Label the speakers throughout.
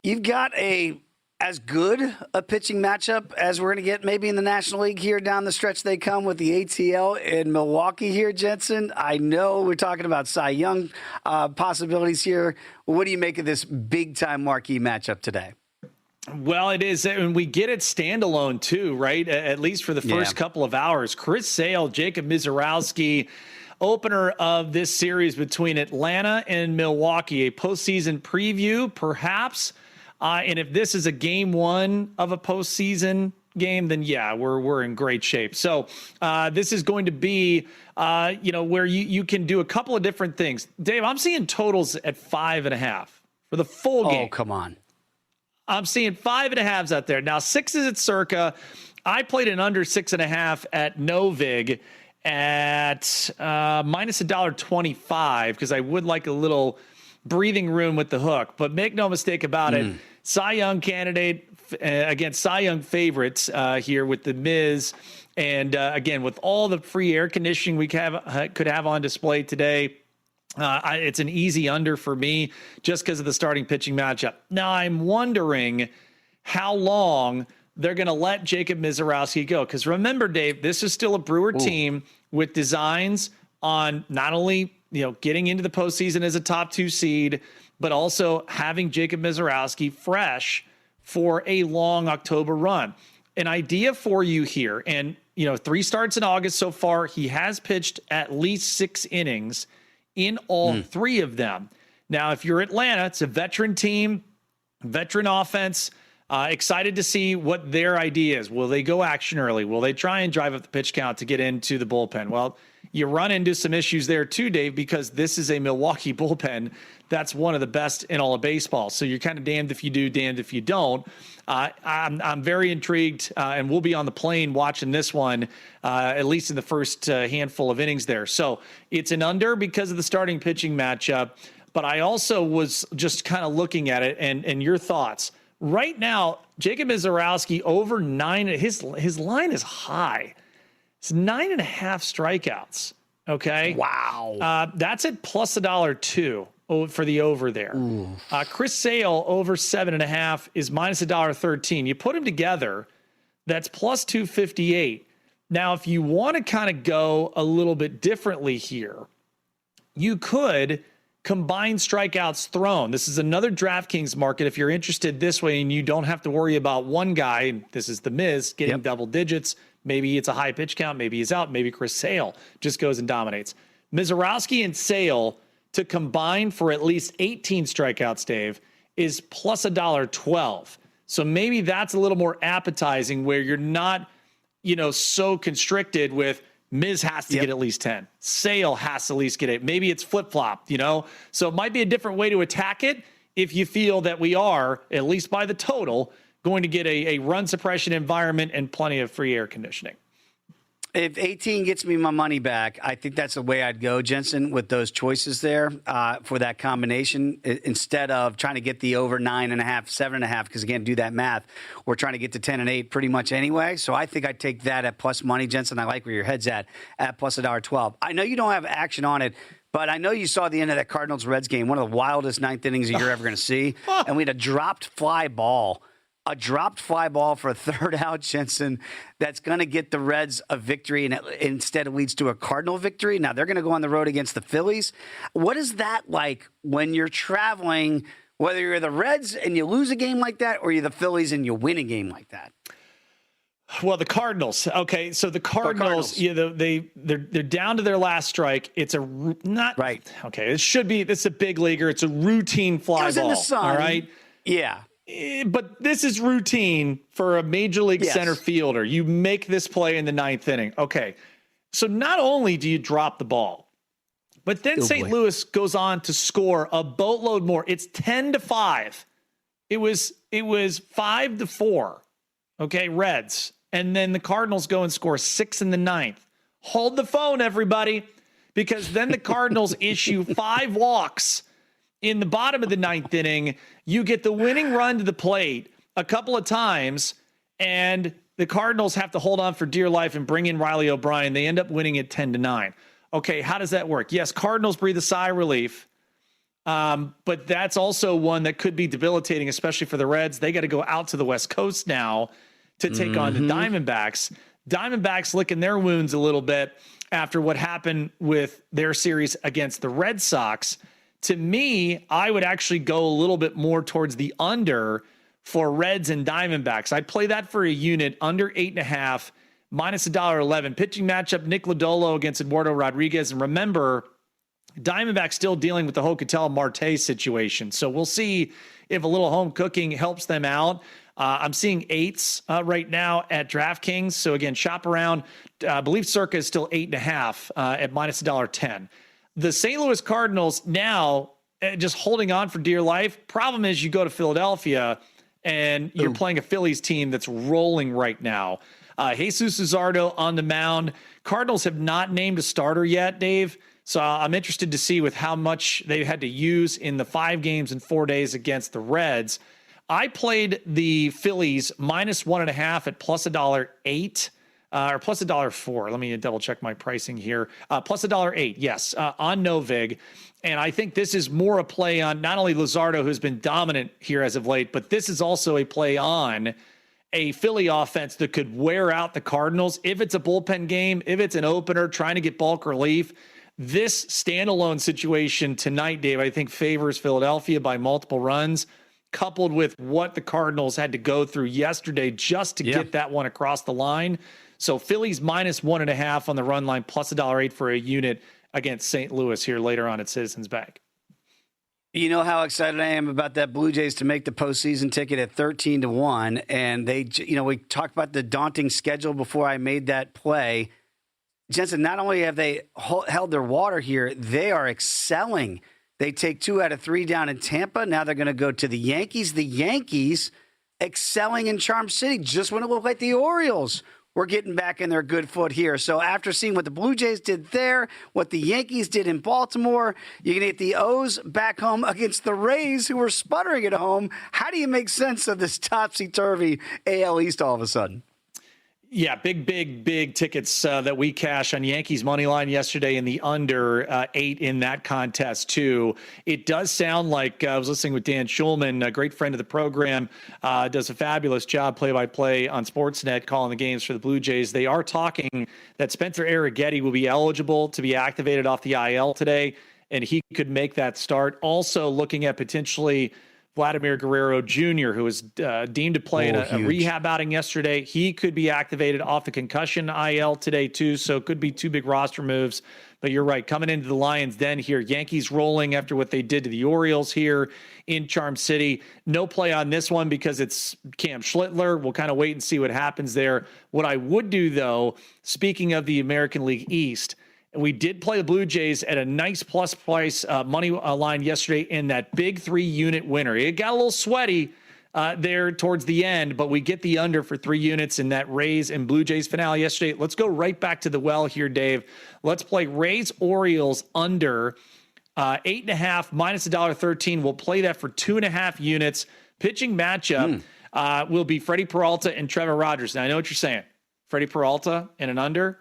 Speaker 1: You've got as good a pitching matchup as we're going to get maybe in the National League here down the stretch they come with the ATL in Milwaukee here, Jensen. I know we're talking about Cy Young possibilities here. What do you make of this big-time marquee matchup today?
Speaker 2: Well, it is, and we get it standalone too, right? At least for the first couple of hours. Chris Sale, Jacob Misiorowski, opener of this series between Atlanta and Milwaukee, a postseason preview, perhaps. And if this is a game one of a postseason game, then yeah, we're in great shape. So this is going to be, where you can do a couple of different things. Dave, I'm seeing totals at 5.5 for the full game.
Speaker 1: Oh, come on.
Speaker 2: I'm seeing 5.5s out there. Now, 6 is at Circa. I played an under 6.5 at Novig at minus $1.25 because I would like a little breathing room with the hook. But make no mistake about it, Cy Young candidate against Cy Young favorites here with the Miz. And again, with all the free air conditioning we could have on display today, it's an easy under for me just because of the starting pitching matchup. Now, I'm wondering how long they're going to let Jacob Misiorowski go. Because remember, Dave, this is still a Brewer team with designs on not only getting into the postseason as a top 2 seed, but also having Jacob Misiorowski fresh for a long October run. An idea for you here, and 3 starts in August so far. He has pitched at least 6 innings in all 3 of them. Now, if you're Atlanta, it's a veteran team, veteran offense. Excited to see what their idea is. Will they go action early? Will they try and drive up the pitch count to get into the bullpen? Well, you run into some issues there too, Dave, because this is a Milwaukee bullpen that's one of the best in all of baseball. So you're kind of damned if you do, damned if you don't. I'm very intrigued, and we'll be on the plane watching this one, at least in the first handful of innings there. So it's an under because of the starting pitching matchup. But I also was just kind of looking at it, and your thoughts. Right now, Jacob Misiorowski over 9. His line is high. It's 9.5 strikeouts. Okay.
Speaker 1: Wow.
Speaker 2: That's at plus $1.02 for the over there. Chris Sale over 7.5 is minus $1.13. You put them together, that's plus 258. Now, if you want to kind of go a little bit differently here, you could combined strikeouts thrown. This is another DraftKings market if you're interested this way and you don't have to worry about one guy, this is the Miz, getting double digits. Maybe it's a high pitch count. Maybe he's out. Maybe Chris Sale just goes and dominates. Misiorowski and Sale to combine for at least 18 strikeouts, Dave, is plus $1.12. So maybe that's a little more appetizing where you're not, so constricted with Miz has to get at least 10. Sale has to at least get 8. Maybe it's flip-flopped, So it might be a different way to attack it if you feel that we are, at least by the total, going to get a run suppression environment and plenty of free air conditioning.
Speaker 1: If 18 gets me my money back, I think that's the way I'd go, Jensen, with those choices there for that combination instead of trying to get the over 9.5, 7.5, because, again, do that math. We're trying to get to 10 and 8 pretty much anyway. So I think I'd take that at plus money, Jensen. I like where your head's at plus $1.12. I know you don't have action on it, but I know you saw the end of that Cardinals-Reds game, one of the wildest ninth innings that you're ever going to see. And we had a dropped fly ball. A dropped fly ball for a third out, Jensen, that's going to get the Reds a victory and it instead it leads to a Cardinal victory. Now, they're going to go on the road against the Phillies. What is that like when you're traveling, whether you're the Reds and you lose a game like that or you're the Phillies and you win a game like that?
Speaker 2: Well, the Cardinals. Okay, so the Cardinals. They're down to their last strike. It's not right. Okay, it should be. This is a big leaguer. It's a routine fly ball. It was in the sun. All right.
Speaker 1: Yeah.
Speaker 2: But this is routine for a major league center fielder. You make this play in the 9th inning. Okay. So not only do you drop the ball, but then St. Louis goes on to score a boatload more. It's 10-5. It was 5-4. Okay, Reds. And then the Cardinals go and score 6 in the 9th. Hold the phone, everybody, because then the Cardinals issue 5 walks in the bottom of the 9th inning. You get the winning run to the plate a couple of times, and The Cardinals have to hold on for dear life and bring in Riley O'Brien. They end up winning it 10-9. Okay, how does that work? Yes, Cardinals breathe a sigh of relief. But that's also one that could be debilitating, especially for the Reds. They got to go out to the West Coast now to take on the Diamondbacks. Diamondbacks licking their wounds a little bit after what happened with their series against the Red Sox. To me, I would actually go a little bit more towards the under for Reds and Diamondbacks. I'd play that for a unit under 8.5, minus $1.11. Pitching matchup, Nick Lodolo against Eduardo Rodriguez. And remember, Diamondback still dealing with the Hokutel Marte situation. So we'll see if a little home cooking helps them out. I'm seeing 8s right now at DraftKings. So again, shop around. I believe Circa is still 8.5 at minus $1.10. The St. Louis Cardinals now just holding on for dear life. Problem is you go to Philadelphia and you're playing a Phillies team that's rolling right now. Jesus Luzardo on the mound. Cardinals have not named a starter yet, Dave. So I'm interested to see with how much they had to use in the 5 games in 4 days against the Reds. I played the Phillies minus 1.5 at plus $1.08 or plus $1.04. Let me double check my pricing here. Plus $1.08, yes, on Novig. And I think this is more a play on not only Luzardo, who's been dominant here as of late, but this is also a play on a Philly offense that could wear out the Cardinals. If it's a bullpen game, if it's an opener trying to get bulk relief, this standalone situation tonight, Dave, I think favors Philadelphia by multiple runs, coupled with what the Cardinals had to go through yesterday just to get that one across the line. So Phillies minus 1.5 on the run line, plus $1.08 for a unit against St. Louis here later on at Citizens Bank.
Speaker 1: You know how excited I am about that Blue Jays to make the postseason ticket at 13-1. And we talked about the daunting schedule before I made that play. Jensen, not only have they held their water here, they are excelling. They take 2 out of 3 down in Tampa. Now they're going to go to the Yankees. The Yankees excelling in Charm City just when it looked like the Orioles were getting back in their good foot here. So after seeing what the Blue Jays did there, what the Yankees did in Baltimore, you're going to get the O's back home against the Rays, who were sputtering at home. How do you make sense of this topsy-turvy AL East all of a sudden?
Speaker 2: Yeah, big tickets that we cash on Yankees money line yesterday in the under 8 in that contest too. It does sound like I was listening with Dan Schulman, a great friend of the program, does a fabulous job play-by-play on Sportsnet calling the games for the Blue Jays. They are talking that Spencer Arrighetti will be eligible to be activated off the IL today, and he could make that start. Also looking at potentially Vladimir Guerrero Jr., who was deemed to play in a rehab outing yesterday. He could be activated off the concussion IL today, too, so it could be 2 big roster moves. But you're right, coming into the Lions' den here, Yankees rolling after what they did to the Orioles here in Charm City. No play on this one because it's Cam Schlittler. We'll kind of wait and see what happens there. What I would do, though, speaking of the American League East, we did play the Blue Jays at a nice plus price money line yesterday in that big 3-unit winner. It got a little sweaty there towards the end, but we get the under for 3 units in that Rays and Blue Jays finale yesterday. Let's go right back to the well here, Dave. Let's play Rays Orioles under 8.5 minus $1.13. We'll play that for 2.5 units. Pitching matchup will be Freddie Peralta and Trevor Rogers. Now I know what you're saying. Freddie Peralta and an under.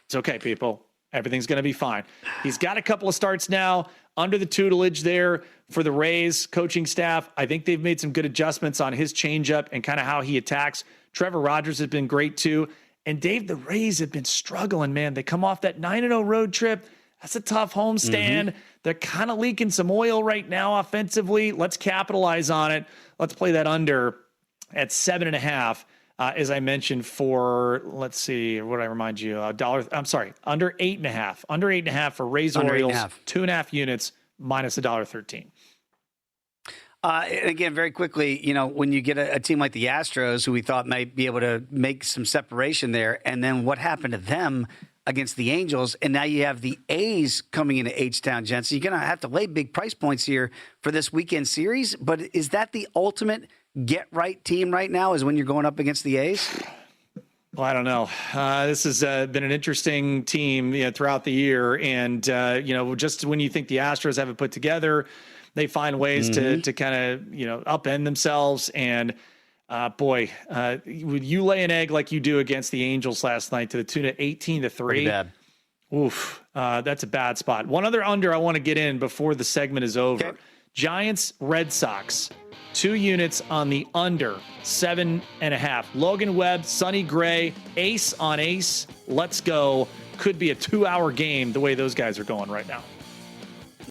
Speaker 2: It's okay, people. Everything's going to be fine. He's got a couple of starts now under the tutelage there for the Rays coaching staff. I think they've made some good adjustments on his changeup and kind of how he attacks. Trevor Rogers has been great too. And Dave, the Rays have been struggling, man. They come off that 9-0 road trip. That's a tough homestand. They're kind of leaking some oil right now offensively. Let's capitalize on it. Let's play that under at 7.5. As I mentioned, for, let's see, what did I remind you? Under 8.5. Under 8.5 for Rays Orioles, 2.5 units, minus $1.13.
Speaker 1: And again, very quickly, when you get a team like the Astros, who we thought might be able to make some separation there, and then what happened to them against the Angels, and now you have the A's coming into H-Town, Jensen. You're going to have to lay big price points here for this weekend series, but is that the ultimate get-right team right now, is when you're going up against the A's?
Speaker 2: Well, I don't know. This has been an interesting team throughout the year, and just when you think the Astros have it put together, they find ways to kind of upend themselves. And Would you lay an egg like you do against the Angels last night to the tune of 18-3?
Speaker 1: Pretty bad.
Speaker 2: Oof, that's a bad spot. One other under I want to get in before the segment is over.
Speaker 1: Okay.
Speaker 2: Giants, Red Sox, 2 units on the under, 7.5. Logan Webb, Sonny Gray, ace on ace. Let's go. Could be a 2-hour game the way those guys are going right now.